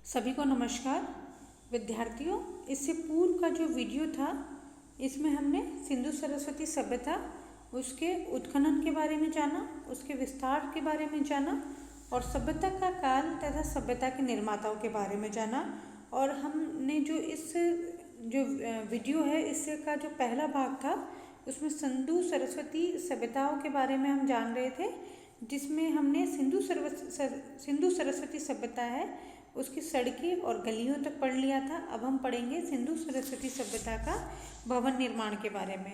सभी को नमस्कार। विद्यार्थियों, इससे पूर्व का जो वीडियो था इसमें हमने सिंधु सरस्वती सभ्यता, उसके उत्खनन के बारे में जाना, उसके विस्तार के बारे में जाना और सभ्यता का काल तथा सभ्यता के निर्माताओं के बारे में जाना। और हमने जो वीडियो है इससे का जो पहला भाग था उसमें सिंधु सरस्वती सभ्यताओं के बारे में हम जान रहे थे, जिसमें हमने सिंधु सरस्वती सभ्यता है उसकी सड़कें और गलियों तक पढ़ लिया था। अब हम पढ़ेंगे सिंधु सरस्वती सभ्यता का भवन निर्माण के बारे में।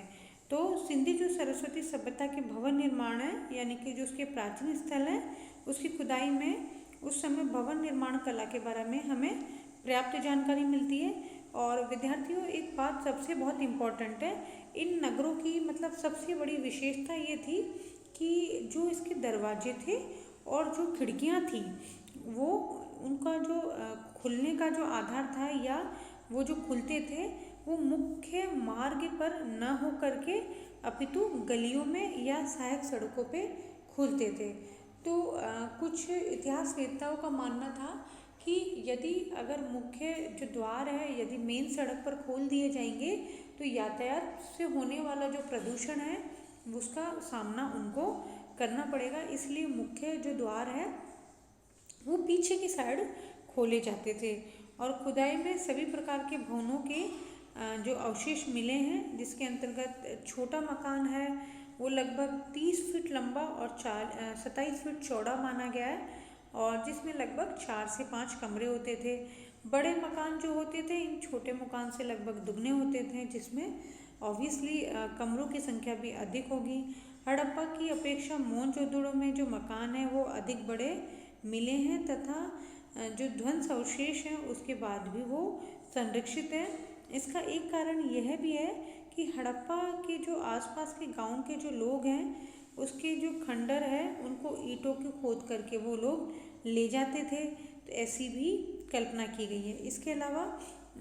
तो सिंधु जो सरस्वती सभ्यता के भवन निर्माण है, यानी कि जो उसके प्राचीन स्थल है, उसकी खुदाई में उस समय भवन निर्माण कला के बारे में हमें पर्याप्त जानकारी मिलती है। और विद्यार्थियों, एक बात सबसे बहुत इम्पोर्टेंट है, इन नगरों की मतलब सबसे बड़ी विशेषता ये थी कि जो इसके दरवाजे थे और जो खिड़कियाँ थी वो उनका जो खुलने का जो आधार था या वो जो खुलते थे वो मुख्य मार्ग पर न हो करके अपितु गलियों में या सहायक सड़कों पे खुलते थे। तो कुछ इतिहासवेत्ताओं का मानना था कि यदि अगर मुख्य जो द्वार है यदि मेन सड़क पर खोल दिए जाएंगे तो यातायात से होने वाला जो प्रदूषण है उसका सामना उनको करना पड़ेगा, इसलिए मुख्य जो द्वार है वो पीछे की साइड खोले जाते थे। और खुदाई में सभी प्रकार के भवनों के जो अवशेष मिले हैं, जिसके अंतर्गत छोटा मकान है वो लगभग 30 फीट लंबा और 27 फीट चौड़ा माना गया है, और जिसमें लगभग 4 से 5 कमरे होते थे। बड़े मकान जो होते थे इन छोटे मकान से लगभग दुगने होते थे, जिसमें ऑब्वियसली कमरों की संख्या भी अधिक होगी। हड़प्पा की अपेक्षा मोहनजोदड़ो में जो मकान है वो अधिक बड़े मिले हैं तथा जो ध्वंस अवशेष हैं उसके बाद भी वो संरक्षित है। इसका एक कारण यह भी है कि हड़प्पा के जो आसपास के गांव के जो लोग हैं उसके जो खंडर है उनको ईंटों के खोद करके वो लोग ले जाते थे, तो ऐसी भी कल्पना की गई है। इसके अलावा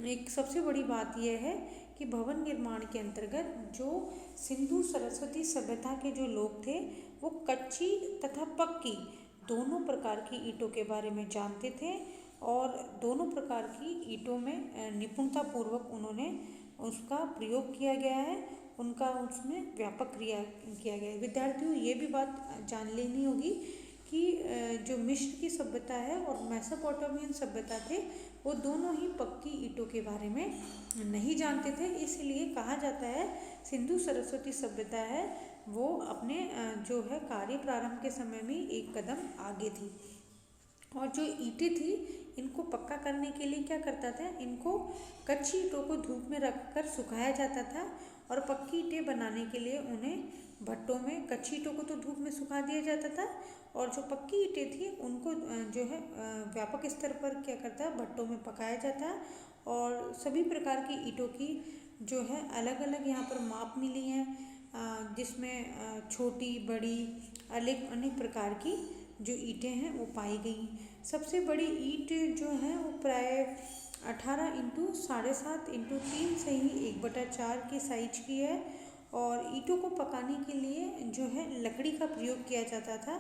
एक सबसे बड़ी बात यह है कि भवन निर्माण के अंतर्गत जो सिंधु सरस्वती सभ्यता के जो लोग थे वो कच्ची तथा पक्की दोनों प्रकार की ईंटों के बारे में जानते थे, और दोनों प्रकार की ईंटों में निपुणतापूर्वक उन्होंने उसका प्रयोग किया गया है, उनका उसमें व्यापक क्रिया किया गया है। विद्यार्थियों, ये भी बात जान लेनी होगी कि जो मिस्र की सभ्यता है और मेसोपोटामियन सभ्यता थे वो दोनों ही पक्की ईंटों के बारे में नहीं जानते थे, इसलिए कहा जाता है सिंधु सरस्वती सभ्यता है वो अपने जो है कार्य प्रारंभ के समय में एक कदम आगे थी। और जो ईंटें थी इनको पक्का करने के लिए क्या करता था, इनको कच्ची ईंटों को धूप में रखकर सुखाया जाता था, और पक्की ईंटें बनाने के लिए उन्हें भट्टों में, कच्ची ईंटों को तो धूप में सुखा दिया जाता था और जो पक्की ईंटें थी उनको जो है व्यापक स्तर पर क्या करता है, भट्टों में पकाया जाता। और सभी प्रकार की ईंटों की जो है अलग अलग यहाँ पर माप मिली हैं, जिसमें छोटी बड़ी अनेक प्रकार की जो ईंटें हैं वो पाई गई। सबसे बड़ी ईंट जो है वो प्राय 18 इंटू 7.5 इंटू 3 से ही 1/4 की साइज की है, और ईंटों को पकाने के लिए जो है लकड़ी का प्रयोग किया जाता था,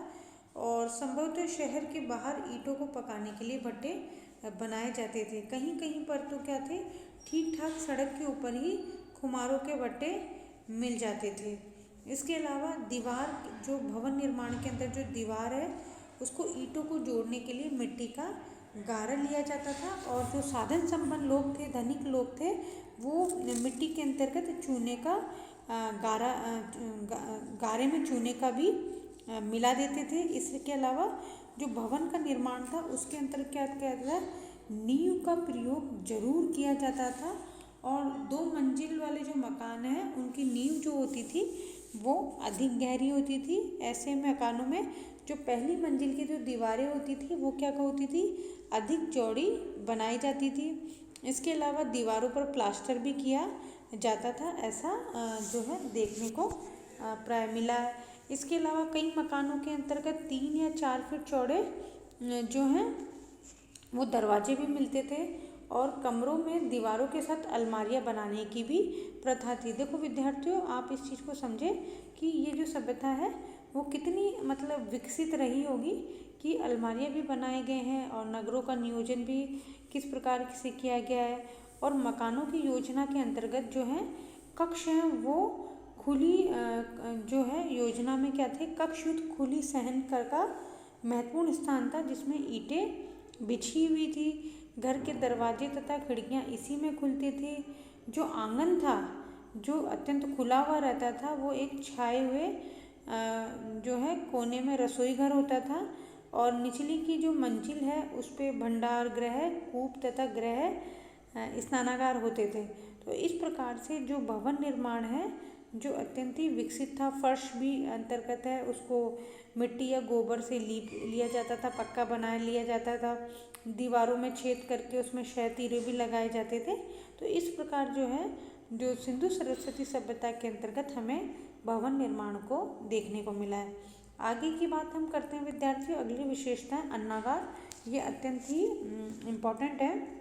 और संभवतः शहर के बाहर ईंटों को पकाने के लिए भट्टे बनाए जाते थे। कहीं कहीं पर तो क्या थे, ठीक ठाक सड़क के ऊपर ही कुम्हारों के भट्टे मिल जाते थे। इसके अलावा दीवार, जो भवन निर्माण के अंदर जो दीवार है उसको ईंटों को जोड़ने के लिए मिट्टी का गारा लिया जाता था, और जो साधन संपन्न लोग थे, धनिक लोग थे, वो मिट्टी के अंतर्गत चूने का गारे में चूने का भी मिला देते थे। इसके अलावा जो भवन का निर्माण था उसके अंतर्गत क्या था, नींव का प्रयोग जरूर किया जाता था, और 2 मंजिल वाले जो मकान हैं उनकी नींव जो होती थी वो अधिक गहरी होती थी। ऐसे मकानों में जो पहली मंजिल की जो दीवारें होती थी वो क्या होती थी, अधिक चौड़ी बनाई जाती थी। इसके अलावा दीवारों पर प्लास्टर भी किया जाता था, ऐसा जो है देखने को प्राय मिला है। इसके अलावा कई मकानों के अंतर्गत 3 या 4 फीट चौड़े जो हैं वो दरवाजे भी मिलते थे, और कमरों में दीवारों के साथ अलमारियां बनाने की भी प्रथा थी। देखो विद्यार्थियों, आप इस चीज़ को समझें कि ये जो सभ्यता है वो कितनी मतलब विकसित रही होगी कि अलमारियाँ भी बनाए गए हैं और नगरों का नियोजन भी किस प्रकार से किया गया है। और मकानों की योजना के अंतर्गत जो है कक्ष हैं वो खुली जो है योजना में क्या थे, कक्ष युक्त खुली शयन घर का महत्वपूर्ण स्थान था जिसमें ईंटें बिछी हुई थी। घर के दरवाजे तथा खिड़कियां इसी में खुलती थी। जो आंगन था जो अत्यंत खुला हुआ रहता था वो एक छाए हुए जो है कोने में रसोई घर होता था और निचली की जो मंजिल है उस पे भंडार गृह, कूप तथा गृह स्नानागार होते थे। तो इस प्रकार से जो भवन निर्माण है जो अत्यंत ही विकसित था। फर्श भी अंतर्गत है, उसको मिट्टी या गोबर से लिया जाता था, पक्का बना लिया जाता था। दीवारों में छेद करके उसमें क्षैतिरे भी लगाए जाते थे। तो इस प्रकार जो है जो सिंधु सरस्वती सभ्यता के अंतर्गत हमें भवन निर्माण को देखने को मिला है। आगे की बात हम करते हैं विद्यार्थियों। अगली विशेषता है अन्नागार। ये अत्यंत ही इम्पॉर्टेंट है।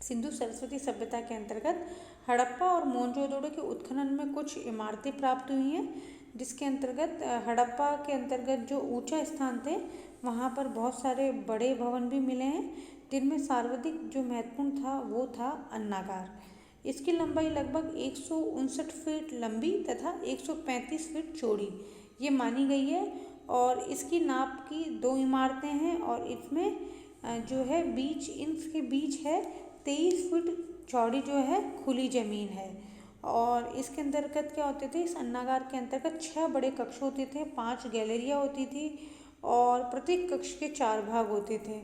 सिंधु सरस्वती सभ्यता के अंतर्गत हड़प्पा और मोहनजोदड़ो के उत्खनन में कुछ इमारतें प्राप्त हुई हैं, जिसके अंतर्गत हड़प्पा के अंतर्गत जो ऊंचा स्थान थे वहाँ पर बहुत सारे बड़े भवन भी मिले हैं, जिनमें सर्वाधिक जो महत्वपूर्ण था वो था अन्नागार। इसकी लंबाई लगभग 159 फीट लंबी तथा 135 फीट चौड़ी ये मानी गई है और इसकी नाप की 2 इमारतें हैं और इसमें जो है इनके बीच है 23 फीट चौड़ी जो है खुली ज़मीन है। और इसके अंतर्गत क्या होते थे, इस अन्नागार के अंतर्गत 6 बड़े कक्ष होते थे, 5 गैलरियाँ होती थी और प्रत्येक कक्ष के 4 भाग होते थे।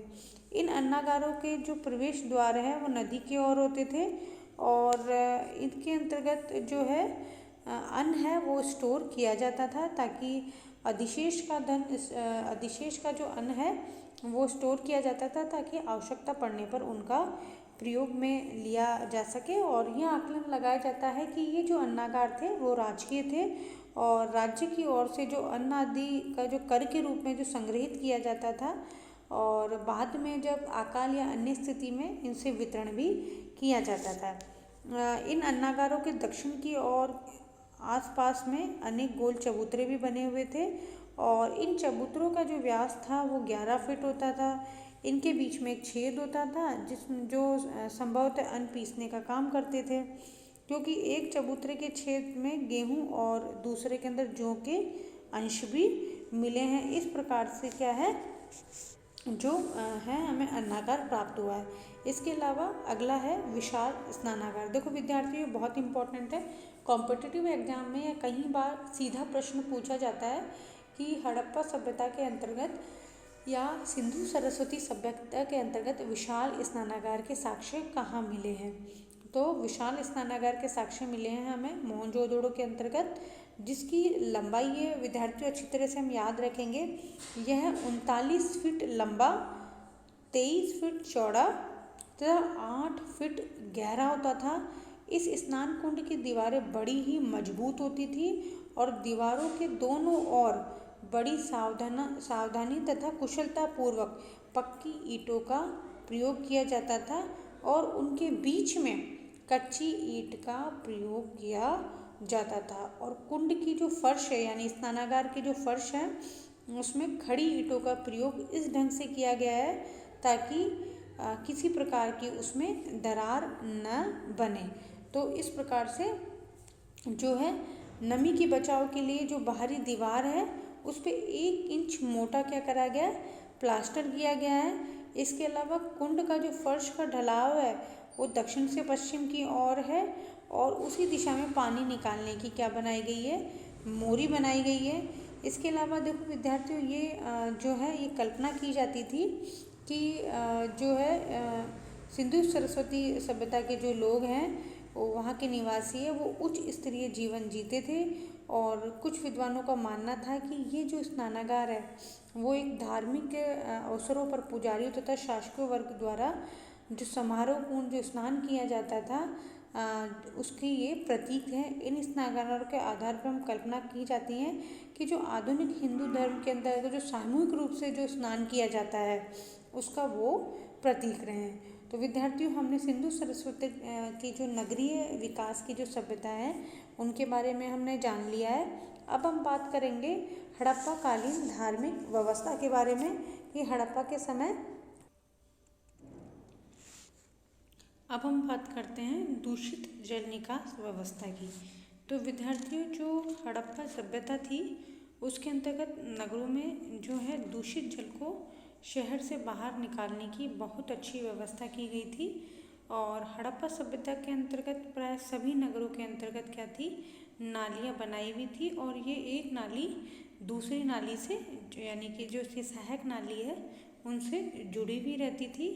इन अन्नागारों के जो प्रवेश द्वार है वो नदी की ओर होते थे और इनके अंतर्गत जो है अन्न है वो स्टोर किया जाता था ताकि अधिशेष का जो अन्न है वो स्टोर किया जाता था ताकि आवश्यकता पड़ने पर उनका प्रयोग में लिया जा सके। और यह आकलन लगाया जाता है कि ये जो अन्नागार थे वो राजकीय थे और राज्य की ओर से जो अन्न आदि का जो कर के रूप में जो संग्रहित किया जाता था और बाद में जब अकाल या अन्य स्थिति में इनसे वितरण भी किया जाता था। इन अन्नागारों के दक्षिण की ओर आसपास में अनेक गोल चबूतरे भी बने हुए थे और इन चबूतरों का जो व्यास था वो 11 फीट होता था। इनके बीच में एक छेद होता था जो संभवतः अन्न पीसने का काम करते थे, क्योंकि एक चबूतरे के छेद में गेहूं और दूसरे के अंदर जौ के अंश भी मिले हैं। इस प्रकार से क्या है जो है हमें अन्नागार प्राप्त हुआ है। इसके अलावा अगला है विशाल स्नानागार। देखो विद्यार्थियों बहुत इंपॉर्टेंट है, कॉम्पिटिटिव एग्जाम में या कई बार सीधा प्रश्न पूछा जाता है कि हड़प्पा सभ्यता के अंतर्गत या सिंधु सरस्वती सभ्यता के अंतर्गत विशाल स्नानागार के साक्ष्य कहाँ मिले हैं। तो विशाल स्नानागार के साक्ष्य मिले हैं हमें मोहनजोदड़ो के अंतर्गत, जिसकी लंबाई ये विद्यार्थियों अच्छी तरह से हम याद रखेंगे। यह 39 फीट लंबा, 23 फीट चौड़ा तथा 8 फीट गहरा होता था। इस स्नान कुंड की दीवारें बड़ी ही मजबूत होती थी और दीवारों के दोनों ओर बड़ी सावधानी तथा कुशलता पूर्वक पक्की ईंटों का प्रयोग किया जाता था और उनके बीच में कच्ची ईंट का प्रयोग किया जाता था। और कुंड की जो फर्श है यानी स्नानागार की जो फर्श है उसमें खड़ी ईंटों का प्रयोग इस ढंग से किया गया है ताकि किसी प्रकार की उसमें दरार न बने। तो इस प्रकार से जो है नमी के बचाव के लिए जो बाहरी दीवार है उस पर 1 इंच मोटा क्या करा गया, प्लास्टर किया गया है। इसके अलावा कुंड का जो फर्श का ढलाव है वो दक्षिण से पश्चिम की ओर है और उसी दिशा में पानी निकालने की क्या बनाई गई है, मोरी बनाई गई है। इसके अलावा देखो विद्यार्थियों ये जो है ये कल्पना की जाती थी कि जो है सिंधु सरस्वती सभ्यता के जो लोग हैं वो वहाँ के निवासी है वो उच्च स्तरीय जीवन जीते थे और कुछ विद्वानों का मानना था कि ये जो स्नानागार है वो एक धार्मिक अवसरों पर पुजारियों तथा शासकीय वर्ग द्वारा जो समारोहपूर्ण जो स्नान किया जाता था उसके ये प्रतीक हैं। इन स्नानागारों के आधार पर हम कल्पना की जाती है कि जो आधुनिक हिंदू धर्म के अंदर जो सामूहिक रूप से जो स्नान किया जाता है उसका वो प्रतीक रहे हैं। तो विद्यार्थियों, हमने सिंधु सरस्वती की जो नगरीय विकास की जो सभ्यता है उनके बारे में हमने जान लिया है। अब हम बात करेंगे हड़प्पा कालीन धार्मिक व्यवस्था के बारे में कि हड़प्पा के समय। अब हम बात करते हैं दूषित जल निकास व्यवस्था की। तो विद्यार्थियों, जो हड़प्पा सभ्यता थी उसके अंतर्गत नगरों में जो है दूषित जल को शहर से बाहर निकालने की बहुत अच्छी व्यवस्था की गई थी। और हड़प्पा सभ्यता के अंतर्गत प्राय सभी नगरों के अंतर्गत क्या थी, नालियाँ बनाई हुई थी। और ये एक नाली दूसरी नाली से यानी कि जो इसकी सहायक नाली है उनसे जुड़ी हुई रहती थी।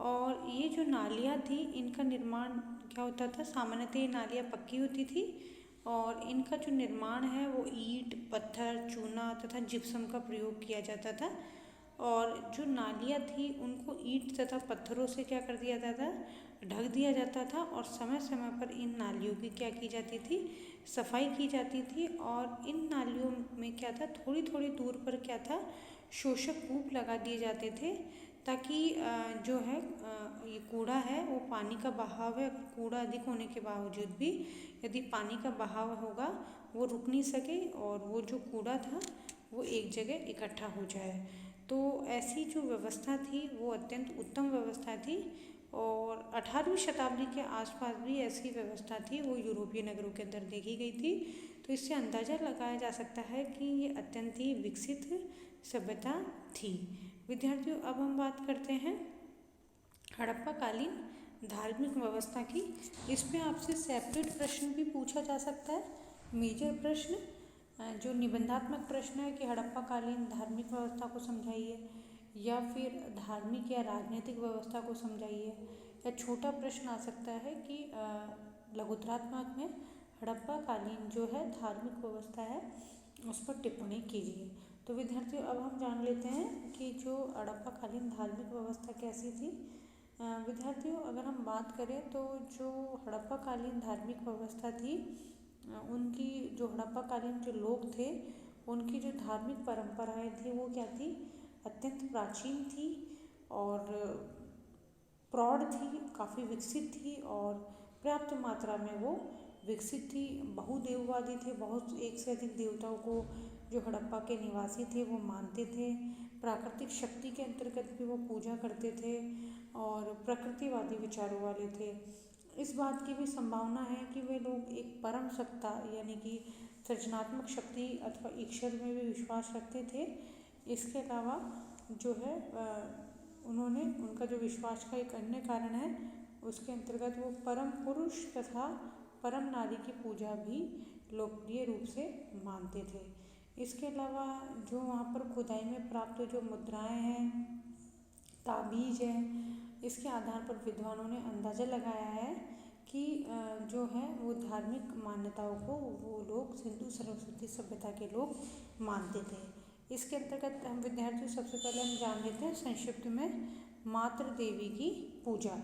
और ये जो नालियाँ थी इनका निर्माण क्या होता था, सामान्यतः ये नालियाँ पक्की होती थी और इनका जो निर्माण है वो ईंट, पत्थर, चूना तथा जिप्सम का प्रयोग किया जाता था। और जो नालियाँ थी उनको ईंट तथा पत्थरों से क्या कर दिया जाता था, ढक दिया जाता था। और समय समय पर इन नालियों की क्या की जाती थी, सफाई की जाती थी। और इन नालियों में क्या था, थोड़ी थोड़ी दूर पर क्या था, शोषक कूप लगा दिए जाते थे ताकि जो है ये कूड़ा है वो पानी का बहाव है, कूड़ा अधिक होने के बावजूद भी यदि पानी का बहाव होगा वो रुक नहीं सके और वो जो कूड़ा था वो एक जगह इकट्ठा हो जाए। तो ऐसी जो व्यवस्था थी वो अत्यंत उत्तम व्यवस्था थी। और 18वीं शताब्दी के आसपास भी ऐसी व्यवस्था थी, वो यूरोपीय नगरों के अंदर देखी गई थी। तो इससे अंदाज़ा लगाया जा सकता है कि ये अत्यंत ही विकसित सभ्यता थी। विद्यार्थियों, अब हम बात करते हैं हड़प्पा कालीन धार्मिक व्यवस्था की। इसमें आपसे सेपरेट प्रश्न भी पूछा जा सकता है, मेजर प्रश्न जो निबंधात्मक प्रश्न है कि हड़प्पा कालीन धार्मिक व्यवस्था को समझाइए, या फिर धार्मिक या राजनीतिक व्यवस्था को समझाइए। या छोटा प्रश्न आ सकता है कि लघुतरात्मक में हड़प्पा कालीन जो है धार्मिक व्यवस्था है उस पर टिप्पणी कीजिए। तो विद्यार्थियों, अब हम जान लेते हैं कि जो हड़प्पा कालीन धार्मिक व्यवस्था कैसी थी। विद्यार्थियों, अगर हम बात करें तो जो हड़प्पा कालीन धार्मिक व्यवस्था थी उनकी जो हड़प्पा कालीन जो लोग थे उनकी जो धार्मिक परंपराएं थी वो क्या थी, अत्यंत प्राचीन थी और प्रौढ़ थी, काफ़ी विकसित थी और पर्याप्त मात्रा में वो विकसित थी। बहुदेववादी थे, बहुत एक से अधिक देवताओं को जो हड़प्पा के निवासी थे वो मानते थे। प्राकृतिक शक्ति के अंतर्गत भी वो पूजा करते थे और प्रकृतिवादी विचारों वाले थे। इस बात की भी संभावना है कि वे लोग एक परम सत्ता यानी कि सृजनात्मक शक्ति अथवा ईश्वर में भी विश्वास रखते थे। इसके अलावा जो है उन्होंने उनका जो विश्वास का एक अन्य कारण है उसके अंतर्गत वो परम पुरुष तथा परम नारी की पूजा भी लोकप्रिय रूप से मानते थे। इसके अलावा जो वहाँ पर खुदाई में प्राप्त जो मुद्राएं हैं, ताबीज हैं, इसके आधार पर विद्वानों ने अंदाज़ा लगाया है कि जो है वो धार्मिक मान्यताओं को वो लोग सिंधु सरस्वती सभ्यता के लोग मानते थे। इसके अंतर्गत हम विद्यार्थियों सबसे पहले हम जान लेते हैं संक्षिप्त में मातृ देवी की पूजा।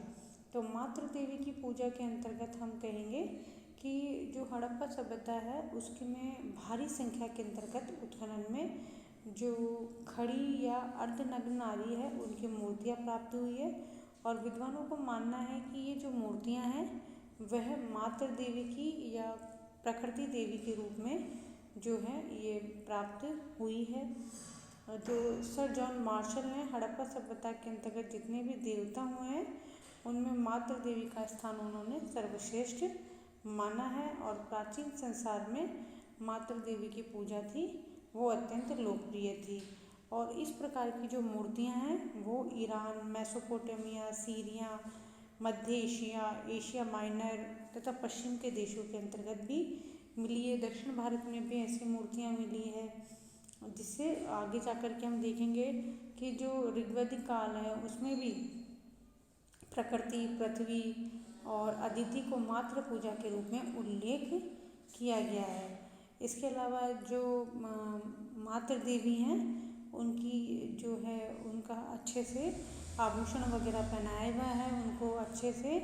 तो मातृ देवी की पूजा के अंतर्गत हम कहेंगे कि जो हड़प्पा सभ्यता है उसकी में भारी संख्या के अंतर्गत उत्खनन में जो खड़ी या अर्धनग्न नारी है उनकी मूर्तियाँ प्राप्त हुई है। और विद्वानों को मानना है कि ये जो मूर्तियाँ हैं वह मातृ देवी की या प्रकृति देवी के रूप में जो है ये प्राप्त हुई है। जो सर जॉन मार्शल ने हड़प्पा सभ्यता के अंतर्गत जितने भी देवता हुए हैं उनमें मातृ देवी का स्थान उन्होंने सर्वश्रेष्ठ माना है। और प्राचीन संसार में मातृ देवी की पूजा थी वो अत्यंत लोकप्रिय थी। और इस प्रकार की जो मूर्तियां हैं वो ईरान, मेसोपोटामिया, सीरिया, मध्य एशिया, एशिया माइनर तथा पश्चिम के देशों के अंतर्गत भी मिली है। दक्षिण भारत में भी ऐसी मूर्तियां मिली है, जिससे आगे जाकर के हम देखेंगे कि जो ऋग्वैदिक काल है उसमें भी प्रकृति, पृथ्वी और अदिति को मातृ पूजा के रूप में उल्लेख किया गया है। इसके अलावा जो मातृ देवी हैं उनकी जो है उनका अच्छे से आभूषण वगैरह पहनाया हुआ है, उनको अच्छे से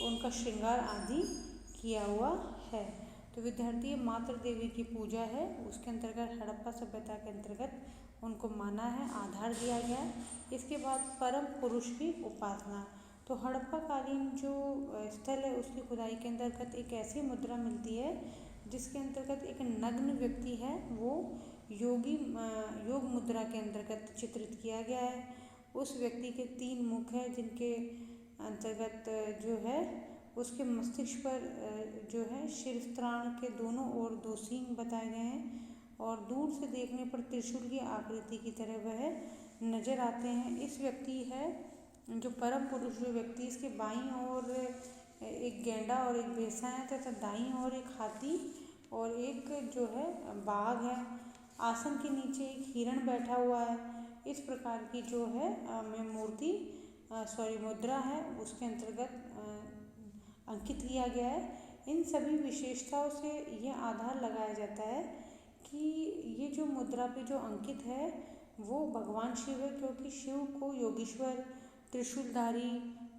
उनका श्रृंगार आदि किया हुआ है। तो विद्यार्थी मातृ देवी की पूजा है उसके अंतर्गत हड़प्पा सभ्यता के अंतर्गत उनको माना है, आधार दिया गया है। इसके बाद परम पुरुष की उपासना। तो हड़प्पाकालीन जो स्थल है उसकी खुदाई के अंतर्गत एक ऐसी मुद्रा मिलती है जिसके अंतर्गत एक नग्न व्यक्ति है वो योग मुद्रा के अंतर्गत चित्रित किया गया है। उस व्यक्ति के 3 मुख हैं जिनके अंतर्गत जो है उसके मस्तिष्क पर जो है शिरस्त्राण के दोनों ओर 2 सींग बताए गए हैं और दूर से देखने पर त्रिशूल की आकृति की तरह वह नजर आते हैं। इस व्यक्ति है जो परम पुरुष जो व्यक्ति, इसके बाईं ओर एक गैंडा और एक भैंसा है तथा दाईं ओर एक हाथी और एक जो है बाघ है। आसन के नीचे एक हिरण बैठा हुआ है। इस प्रकार की जो है मूर्ति मुद्रा है उसके अंतर्गत अंकित किया गया है। इन सभी विशेषताओं से यह आधार लगाया जाता है कि ये जो मुद्रा पे जो अंकित है वो भगवान शिव है, क्योंकि शिव को योगीश्वर, त्रिशूलधारी,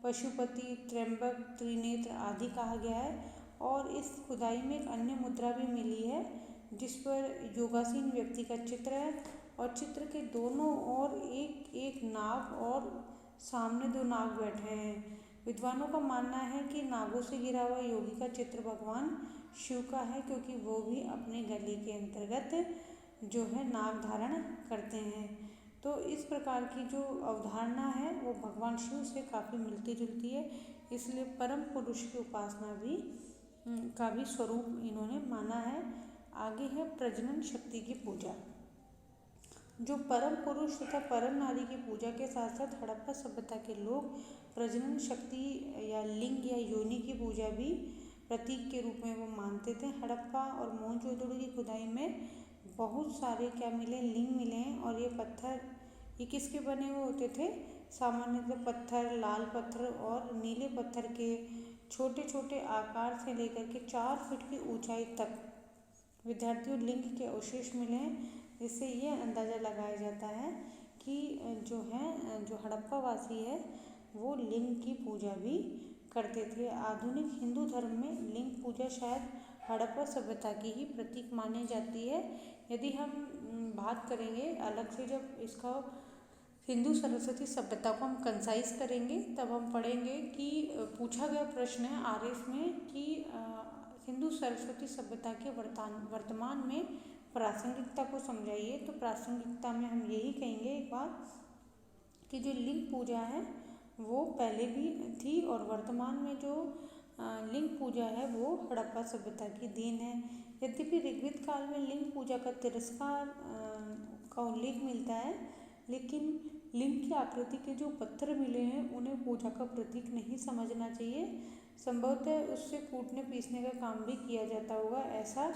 पशुपति, त्र्यंबक, त्रिनेत्र आदि कहा गया है। और इस खुदाई में एक अन्य मुद्रा भी मिली है जिस पर योगासीन व्यक्ति का चित्र है और चित्र के दोनों ओर एक एक नाग और सामने 2 नाग बैठे हैं। विद्वानों का मानना है कि नागों से घिरा हुआ योगी का चित्र भगवान शिव का है, क्योंकि वो भी अपने गले के अंतर्गत जो है नाग धारण करते हैं। तो इस प्रकार की जो अवधारणा है वो भगवान शिव से काफ़ी मिलती जुलती है, इसलिए परम पुरुष की उपासना भी का भी स्वरूप इन्होंने माना है। आगे है प्रजनन शक्ति की पूजा। जो परम पुरुष तथा परम नारी की पूजा के साथ साथ हड़प्पा सभ्यता के लोग प्रजनन शक्ति या लिंग या योनि की पूजा भी प्रतीक के रूप में वो मानते थे। हड़प्पा और मोहनजोदड़ो की खुदाई में बहुत सारे क्या मिले, लिंग मिले हैं और ये पत्थर ये किसके बने हुए होते थे? सामान्यतः पत्थर, लाल पत्थर और नीले पत्थर के छोटे छोटे आकार से लेकर के 4 फीट की ऊंचाई तक विद्यार्थियों लिंग के अवशेष मिले हैं, जिससे ये अंदाज़ा लगाया जाता है कि जो हड़प्पा वासी है वो लिंग की पूजा भी करते थे। आधुनिक हिंदू धर्म में लिंग पूजा शायद हड़प्पा सभ्यता की ही प्रतीक मानी जाती है। यदि हम बात करेंगे अलग से, जब इसका हिंदू सरस्वती सभ्यता को हम कंसाइज करेंगे तब हम पढ़ेंगे कि पूछा गया प्रश्न है आरएस में कि हिंदू सरस्वती सभ्यता के वर्तमान में प्रासंगिकता को समझाइए। तो प्रासंगिकता में हम यही कहेंगे एक बात कि जो लिंग पूजा है वो पहले भी थी और वर्तमान में जो लिंग पूजा है वो हड़प्पा सभ्यता की देन है। यद्यपि ऋग्वेद काल में लिंग पूजा का तिरस्कार का उल्लेख मिलता है, लेकिन लिंग की आकृति के जो पत्थर मिले हैं उन्हें पूजा का प्रतीक नहीं समझना चाहिए। संभवतः उससे कूटने पीसने का काम भी किया जाता होगा, ऐसा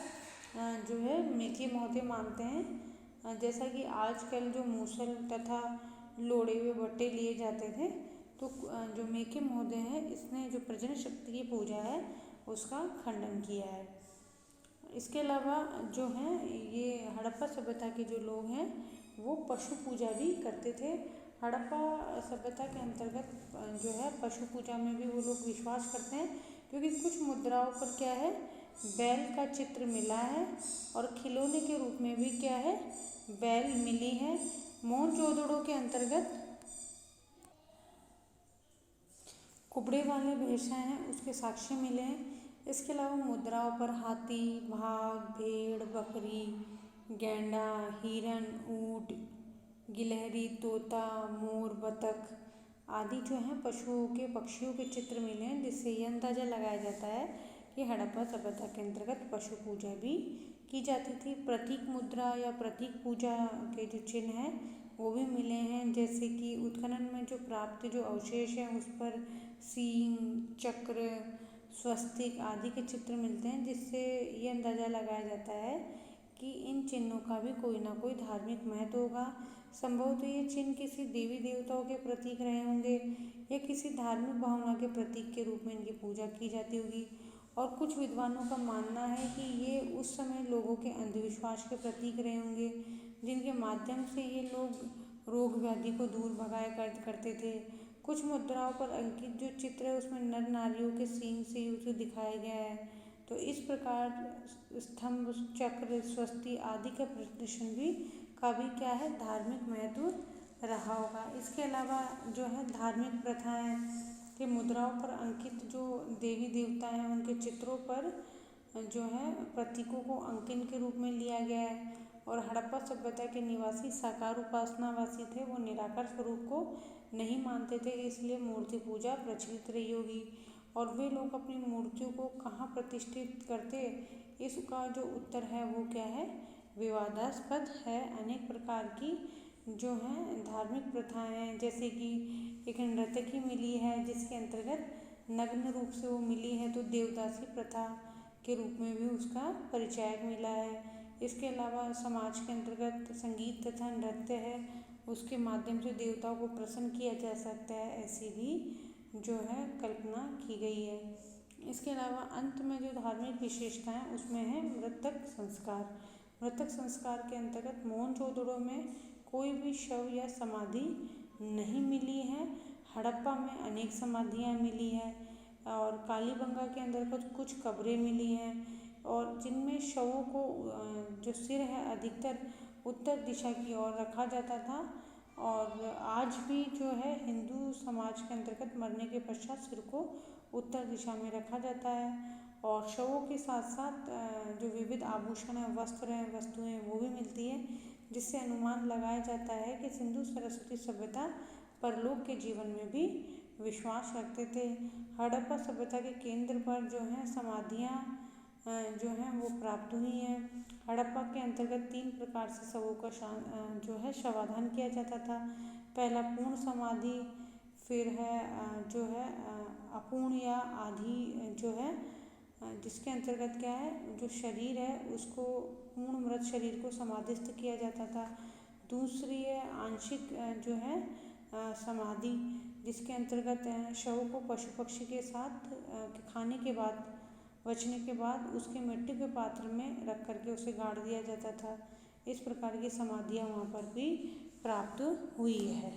जो है मेके महोदय मानते हैं। जैसा कि आजकल जो मूसल तथा लोड़े हुए बट्टे लिए जाते थे, तो जो मेके महोदय हैं इसने जो प्रजनन शक्ति की पूजा है उसका खंडन किया है। इसके अलावा जो है ये हड़प्पा सभ्यता के जो लोग हैं वो पशु पूजा भी करते थे। हड़प्पा सभ्यता के अंतर्गत जो है पशु पूजा में भी वो लोग विश्वास करते हैं, क्योंकि कुछ मुद्राओं पर क्या है बैल का चित्र मिला है और खिलौने के रूप में भी क्या है बैल मिली है। मोहनजोदड़ो के अंतर्गत कुबड़े वाले भैंसा हैं उसके साक्ष्य मिले हैं। इसके अलावा मुद्राओं पर हाथी, बाघ, भेड़, बकरी, गैंडा, हिरन, ऊंट, गिलहरी, तोता, मोर, बतख आदि जो हैं पक्षियों के चित्र मिले हैं, जिससे ये अंदाज़ा लगाया जाता है कि हड़प्पा सभ्यता के अंतर्गत पशु पूजा भी की जाती थी। प्रतीक मुद्रा या प्रतीक पूजा के जो चिन्ह हैं वो भी मिले हैं, जैसे कि उत्खनन में जो प्राप्त जो अवशेष हैं उस पर सींग, चक्र, स्वस्तिक आदि के चित्र मिलते हैं, जिससे ये अंदाज़ा लगाया जाता है कि इन चिन्हों का भी कोई ना कोई धार्मिक महत्व होगा। संभवतः ये चिन्ह किसी देवी देवताओं के प्रतीक रहे होंगे या किसी धार्मिक भावना के प्रतीक के रूप में इनकी पूजा की जाती होगी। और कुछ विद्वानों का मानना है कि ये उस समय लोगों के अंधविश्वास के प्रतीक रहे होंगे, जिनके माध्यम से ये लोग रोग व्याधि को दूर भगाया करते थे। कुछ मुद्राओं पर अंकित जो चित्र है उसमें नर नारियों के सींग से उसे दिखाया गया है। तो इस प्रकार स्तंभ, चक्र, स्वस्ति आदि का प्रदर्शन भी का भी क्या है धार्मिक महत्व रहा होगा। इसके अलावा जो है धार्मिक प्रथाएं के मुद्राओं पर अंकित जो देवी देवता हैं उनके चित्रों पर जो है प्रतीकों को अंकन के रूप में लिया गया है। और हड़प्पा सभ्यता के निवासी साकार उपासनावासी थे, वो निराकार स्वरूप को नहीं मानते थे, इसलिए मूर्ति पूजा प्रचलित रही होगी। और वे लोग अपनी मूर्तियों को कहाँ प्रतिष्ठित करते, इसका जो उत्तर है वो क्या है, विवादास्पद है। अनेक प्रकार की जो है धार्मिक प्रथाएं हैं, जैसे कि एक नर्तकी मिली है जिसके अंतर्गत नग्न रूप से वो मिली है, तो देवदासी प्रथा के रूप में भी उसका परिचय मिला है। इसके अलावा समाज के अंतर्गत संगीत तथा नृत्य है, उसके माध्यम से देवताओं को प्रसन्न किया जा सकता है, ऐसी भी जो है कल्पना की गई है। इसके अलावा अंत में जो धार्मिक विशेषता है उसमें है मृतक संस्कार। मृतक संस्कार के अंतर्गत मोहनजोदड़ो में कोई भी शव या समाधि नहीं मिली है। हड़प्पा में अनेक समाधियाँ मिली हैं और कालीबंगा के अंतर्गत कुछ कब्रें मिली हैं, और जिनमें शवों को जो सिर है अधिकतर उत्तर दिशा की ओर रखा जाता था। और आज भी जो है हिंदू समाज के अंतर्गत मरने के पश्चात सिर को उत्तर दिशा में रखा जाता है। और शवों के साथ साथ जो विविध आभूषण हैं, वस्त्र हैं, वस्तुएं वो भी मिलती है, जिससे अनुमान लगाया जाता है कि सिंधु सरस्वती सभ्यता परलोक के जीवन में भी विश्वास रखते थे। हड़प्पा सभ्यता के केंद्र पर जो है समाधियाँ जो हैं वो प्राप्त हुई हैं। हड़प्पा के अंतर्गत 3 प्रकार से शवों का जो है शवाधान किया जाता था। पहला पूर्ण समाधि, फिर है जो है अपूर्ण या आधी जो है जिसके अंतर्गत क्या है, जो शरीर है उसको पूर्ण मृत शरीर को समाधिस्थ किया जाता था। दूसरी है आंशिक जो है समाधि, जिसके अंतर्गत शव को पशु पक्षी के साथ खाने के बाद, बचने के बाद उसके मिट्टी के पात्र में रख करके उसे गाड़ दिया जाता था। इस प्रकार की समाधियाँ वहाँ पर भी प्राप्त हुई है।